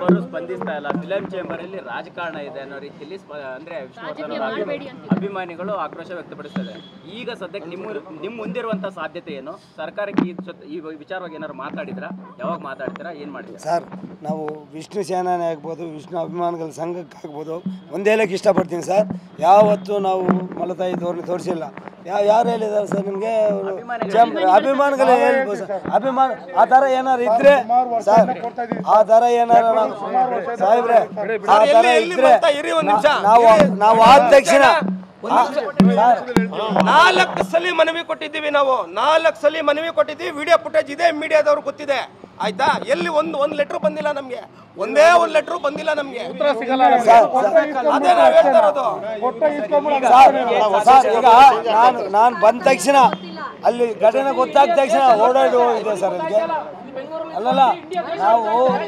ಅವರು ಸ್ಪಂದಿಸ್ತಾ ಇಲ್ಲ, film chamber ಅಲ್ಲಿ ರಾಜಕಾರಣ ಇದೆ ಅನ್ನೋ ರೀತಿಯಲ್ಲಿ ಅಂದ್ರೆ ವಿಷ್ಣುವರ್ಧನ್ ಅಭಿಮಾನಿಗಳು ಆಕ್ರೋಶ ವ್ಯಕ್ತಪಡಿಸ್ತಾರೆ. ಈಗ ಸದ್ಯಕ್ಕೆ ನಿಮ್ಮ ಮುಂದಿರುವಂತ ಸಾಧ್ಯತೆ ಏನು? ಸರ್ಕಾರಕ್ಕೆ ಈ ವಿಚಾರವಾಗಿ ಏನಾದ್ರು ಮಾತಾಡಿದ್ರಾ? ಯಾವಾಗ ಮಾತಾಡ್ತೀರಾ? ಏನ್ ಮಾಡ್ತೀರಾ? ಸರ್, ನಾವು ವಿಷ್ಣು ಸೇನಾನೇ ಆಗ್ಬೋದು, ವಿಷ್ಣು ಅಭಿಮಾನಿಗಳ ಸಂಘಕ್ಕೆ ಆಗ್ಬೋದು, ಒಂದೇ ಹೇಳಕ್ಕೆ ಇಷ್ಟಪಡ್ತೀನಿ ಸರ್. ಯಾವತ್ತೂ ನಾವು ಮಲತಾಯಿ ಧೋರಣೆ ತೋರಿಸಿಲ್ಲ. ಯಾರು ಹೇಳಿದ್ದಾರೆ ಸರ್ ನಿಮಗೆ? ಅಭಿಮಾನಿಗಳು ಹೇಳ್ಬೋದು ಸರ್. ಅಭಿಮಾನ ಆ ಥರ ಏನಾರು ಇದ್ರೆ ಸರ್, ಆ ಥರ ಏನಾರು ಸಾಹೇಬ್ರೆ, ಆ ಥರ ಇದ್ರೆ ನಾವು ಆದ ತಕ್ಷಣ 4 ಸಲ ಮನವಿ ಕೊಟ್ಟಿದ್ದೀವಿ. ನಾವು 4 ಸಲ ಮನವಿ ಕೊಟ್ಟಿದ್ದೀವಿ. ವಿಡಿಯೋ ಫುಟೇಜ್ ಇದೆ, ಮೀಡಿಯಾದವ್ರು ಗೊತ್ತಿದೆ ಆಯ್ತಾ. ಎಲ್ಲಿ ಒಂದು ಲೆಟ್ರ್ ಬಂದಿಲ್ಲ ನಮ್ಗೆ, ಒಂದೇ ಒಂದು ಲೆಟ್ರು ಬಂದಿಲ್ಲ ನಮ್ಗೆ. ಅದೇ ನಾವು ಹೇಳ್ತಾ ಇರೋದು. ನಾನು ಬಂದ ತಕ್ಷಣ ಅಲ್ಲಿ ಘಟನೆ ಗೊತ್ತಾದ ತಕ್ಷಣ ಓಡಾಡಿ ಹೋಗಿದೆ ಸರ್. ಅಲ್ಲಿಗೆ ಅಲ್ಲಲ್ಲ, ನಾವು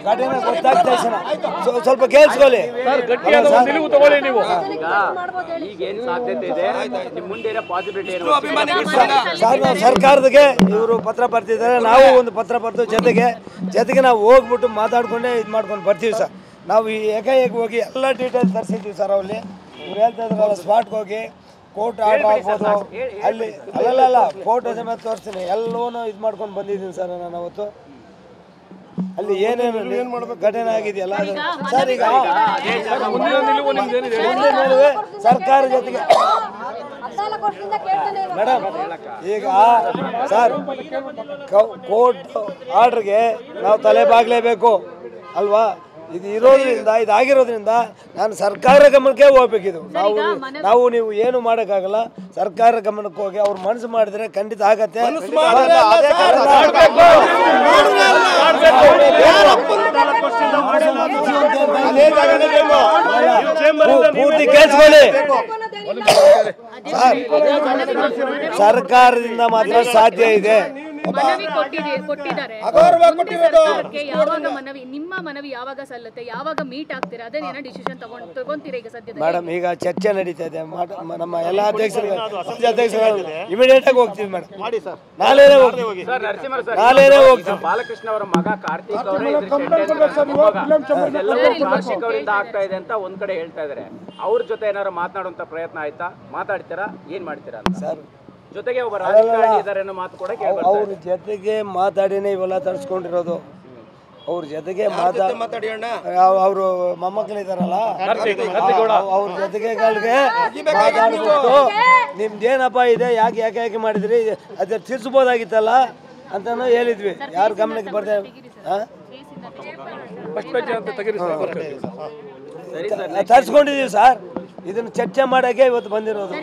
ಘಟನೆ ಗೊತ್ತಾದ ತಕ್ಷಣ ಸ್ವಲ್ಪ ಕೇಳಿಸ್ಕೊಳ್ಳಿ. ಸರ್, ನಾವು ಸರ್ಕಾರದಿಗೆ ಇವರು ಪತ್ರ ಬರ್ತಿದ್ದಾರೆ, ನಾವು ಒಂದು ಪತ್ರ ಬರ್ತೀವಿ. ಜೊತೆಗೆ ನಾವು ಹೋಗ್ಬಿಟ್ಟು ಮಾತಾಡ್ಕೊಂಡೆ ಇದು ಮಾಡ್ಕೊಂಡು ಬರ್ತೀವಿ ಸರ್. ನಾವು ಈ ಏಕಾಏಕಿ ಹೋಗಿ ಎಲ್ಲ ಡೀಟೇಲ್ಸ್ ತರಿಸಿದ್ದೀವಿ ಸರ್. ಅಲ್ಲಿ ಇವ್ರು ಹೇಳ್ತಾ ಇದ್ರಲ್ಲ, ಸ್ಪಾಟ್ಗೆ ಹೋಗಿ ಕೋರ್ಟ್ ಆರ್ಡರ್ ಆಗ್ಬೋದು, ಅಲ್ಲಿ ಅಲ್ಲಲ್ಲ ಫೋಟೋ ಸಮೇತ ತೋರಿಸ್ತೀನಿ, ಎಲ್ಲವೂ ಇದು ಮಾಡ್ಕೊಂಡು ಬಂದಿದ್ದೀನಿ ಸರ್. ನಾನು ಅವತ್ತು ಅಲ್ಲಿ ಏನೇನು ಘಟನೆ ಆಗಿದೆಯಲ್ಲ ಸರ್, ಈಗ ಸರ್ಕಾರ ಜೊತೆಗೆ ಮೇಡಮ್, ಈಗ ಸರ್ ಕೋರ್ಟ್ ಆರ್ಡ್ರಿಗೆ ನಾವು ತಲೆ ಬಾಗಲೇಬೇಕು ಅಲ್ವಾ? ಇದು ಇರೋದ್ರಿಂದ, ಇದಾಗಿರೋದ್ರಿಂದ ನಾನು ಸರ್ಕಾರ ಗಮನಕ್ಕೆ ಹೋಗ್ಬೇಕಿದು. ನಾವು ನೀವು ಏನು ಮಾಡೋಕ್ಕಾಗಲ್ಲ. ಸರ್ಕಾರ ಗಮನಕ್ಕೆ ಹೋಗಿ ಅವ್ರು ಮನಸ್ಸು ಮಾಡಿದ್ರೆ ಖಂಡಿತ ಆಗತ್ತೆ. ಪೂರ್ತಿ ಕೇಳಿಸ್ಕೊಳ್ಳಿ ಸರ್, ಸರ್ಕಾರದಿಂದ ಮಾತ್ರ ಸಾಧ್ಯ ಇದೆ. ನಿಮ್ಮ ಮನವಿ ಯಾವಾಗ ಸಲ್ಲುತ್ತೆ? ಯಾವಾಗ ಮೀಟ್ ಆಗ್ತೀರಾ? ಅದೇನೇನೋ ಡಿಸಿಷನ್ ತಗೊಂತೀರಾ ಈಗ ಸದ್ಯದಲ್ಲಿ? ಮೇಡಮ್, ಈಗ ಚರ್ಚೆ ನಡೀತಾ ಇದೆ. ನಮ್ಮ ಎಲ್ಲ ಅಧ್ಯಕ್ಷರು ಇಮಿಡಿಯೇಟ್ ಆಗಿ ಹೋಗ್ತೀವಿ ಮೇಡಮ್. ನಾಳೆನೇ ಹೋಗ್ತೀವಿ. ಬಾಲಕೃಷ್ಣ ಅವರ ಮಗ ಕಾರ್ತಿಕ್ ಅವರಿಂದ ಆಗ್ತಾ ಇದೆ ಅಂತ ಒಂದ್ ಕಡೆ ಹೇಳ್ತಾ ಇದಾರೆ. ಅವ್ರ ಜೊತೆ ಏನಾದ್ರು ಮಾತನಾಡುವಂತ ಪ್ರಯತ್ನ ಆಯ್ತಾ? ಮಾತಾಡ್ತೀರಾ? ಏನ್ ಮಾಡ್ತೀರಾ ಸರ್? ಜೊತೆಗೆ ಒಬ್ಬ ರಾಜಕಾರಣಿ ಇದ್ದಾರೆ ಅನ್ನೋ ಮಾತು ಕೂಡ ಅವ್ರ ಜೊತೆಗೆ ಮಾತಾಡಿನೇ ಇವೆಲ್ಲ ತರಿಸ್ಕೊಂಡಿರೋದು. ಅವ್ರ ಜೊತೆಗೆ ಮಾತಾಡಿ ಅವರು ಮೊಮ್ಮಕ್ಕಳಿದಾರಲ್ಲ, ಅವ್ರ ಜೊತೆಗೆ ಮಾತಾಡ್ಬಿಟ್ಟು ನಿಮ್ದೇನಪ್ಪ ಇದೆ, ಯಾಕೆ ಮಾಡಿದ್ರಿ, ಅದ್ರ ತಿರ್ಸ್ಬೋದಾಗಿತ್ತಲ್ಲ ಅಂತಾನು ಹೇಳಿದ್ವಿ. ಯಾರು ಗಮನಕ್ಕೆ ಬರ್ದೆ ತರಿಸ್ಕೊಂಡಿದೀವಿ ಸರ್. ಇದನ್ನು ಚರ್ಚೆ ಮಾಡಕ್ಕೆ ಇವತ್ತು ಬಂದಿರೋದು.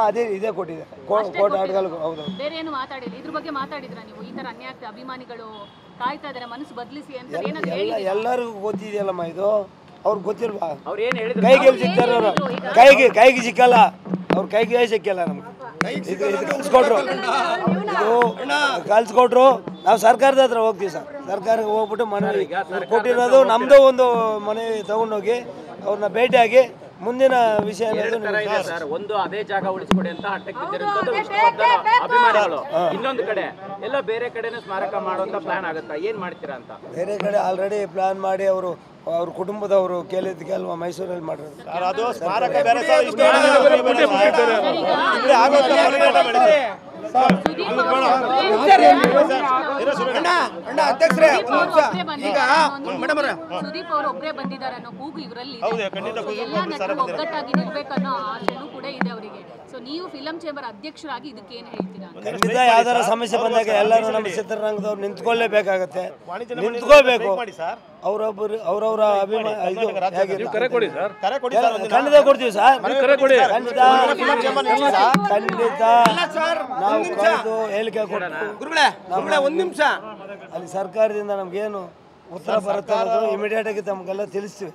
ಅದೇ ಇದೇ ಕೊಟ್ಟಿದೆ ಕೋರ್ಟ್ ಆರ್ಡರ್. ಹೌದು, ಬೇರೆ ಏನು ಮಾತಾಡಿಲ್ಲ ಇದ್ರ ಬಗ್ಗೆ? ಮಾತಾಡಿದ್ರ ನೀವು? ಈ ತರ ಅನ್ಯಾಯ ಅಭಿಮಾನಿಗಳು ಕಾಯ್ತಾ ಇದಾರೆ, ಮನಸ್ಸು ಬದಲಿಸಿ ಅಂತ ಎಲ್ಲರಿಗೂ ಗೊತ್ತಿದೆಯಲ್ಲಮ್ಮ. ಇದು ಅವ್ರಿಗೆ ಗೊತ್ತಿಲ್ವಾ? ಕೈಗೆ ಸಿಗ್ತಾರೆ ಅವರು, ಕೈಗೆ ಸಿಕ್ಕಲ್ಲ. ಅವ್ರ ಕೈಗೆ ಸಿಕ್ಕಲ್ಲ. ನಮ್ಗೆ ಕಲ್ಸ್ಕೊಟ್ರು. ನಾವು ಸರ್ಕಾರದ ಹತ್ರ ಹೋಗ್ತೀವಿ ಸರ್. ಸರ್ಕಾರಕ್ಕೆ ಹೋಗ್ಬಿಟ್ಟು ಮನವಿ ಕೊಟ್ಟಿರೋದು ನಮ್ದು ಒಂದು ಮನವಿ ತಗೊಂಡೋಗಿ ಅವ್ರನ್ನ ಭೇಟಿಯಾಗಿ ಮುಂದಿನ ವಿಷಯ ಒಂದು ಅದೇ ಜಾಗ ಉಳಿಸ್ಕೊಡಿ ಅಂತ ಹಟ್ಟಕ್ಕೆ ಅಭಿಮಾನಿಗಳು, ಇನ್ನೊಂದು ಕಡೆ ಎಲ್ಲ ಬೇರೆ ಕಡೆನೂ ಸ್ಮಾರಕ ಮಾಡುವಂತ ಪ್ಲಾನ್ ಆಗುತ್ತಾ? ಏನ್ ಮಾಡ್ತೀರಾ ಅಂತ? ಬೇರೆ ಕಡೆ ಆಲ್ರೆಡಿ ಪ್ಲಾನ್ ಮಾಡಿ ಅವ್ರ ಕುಟುಂಬದವರು ಕೆಲವು ಮೈಸೂರಲ್ಲಿ ಮಾಡಿರೋದು. ಸುದೀಪ್ ಅವರು ಒಬ್ಬರೇ ಬಂದಿದ್ದಾರೆ ಅನ್ನೋ ಕೂಗು ಇವರಲ್ಲಿ ಒಗ್ಗಟ್ಟಾಗಿ ನಿಲ್ಬೇಕನ್ನೋ ಆಶೆನೂ ಕೂಡ ಇದೆ ಅವರಿಗೆ. ಸೊ ನೀವು ಫಿಲಂ ಚೇಂಬರ್ ಅಧ್ಯಕ್ಷರಾಗಿ ಇದಕ್ಕೆ ಏನು ಹೇಳ್ತೀರಾ? ಖಂಡಿತ ಯಾವ್ದಾರ ಸಮಸ್ಯೆ ಬಂದಾಗ ಎಲ್ಲರೂ ನಮ್ಮ ಚಿತ್ರರಂಗದವ್ರು ನಿಂತ್ಕೊಳ್ಳೇಬೇಕಾಗತ್ತೆ, ನಿಂತ್ಕೋಬೇಕು. ಅವ್ರವ್ರ ಖಂಡಿತ ಕೊಡ್ತೀವಿ ಸರ್. ಖಂಡಿತ ನಾವು ಹೇಳಿಕೆ ಕೊಟ್ಟು ಒಂದ್ ನಿಮಿಷ ಅಲ್ಲಿ ಸರ್ಕಾರದಿಂದ ನಮ್ಗೇನು ಉತ್ತರ ಬರುತ್ತೆ ಅನ್ನೋದು ಇಮಿಡಿಯೇಟ್ ಆಗಿ ತಮಗೆಲ್ಲ ತಿಳಿಸ್ತೀವಿ.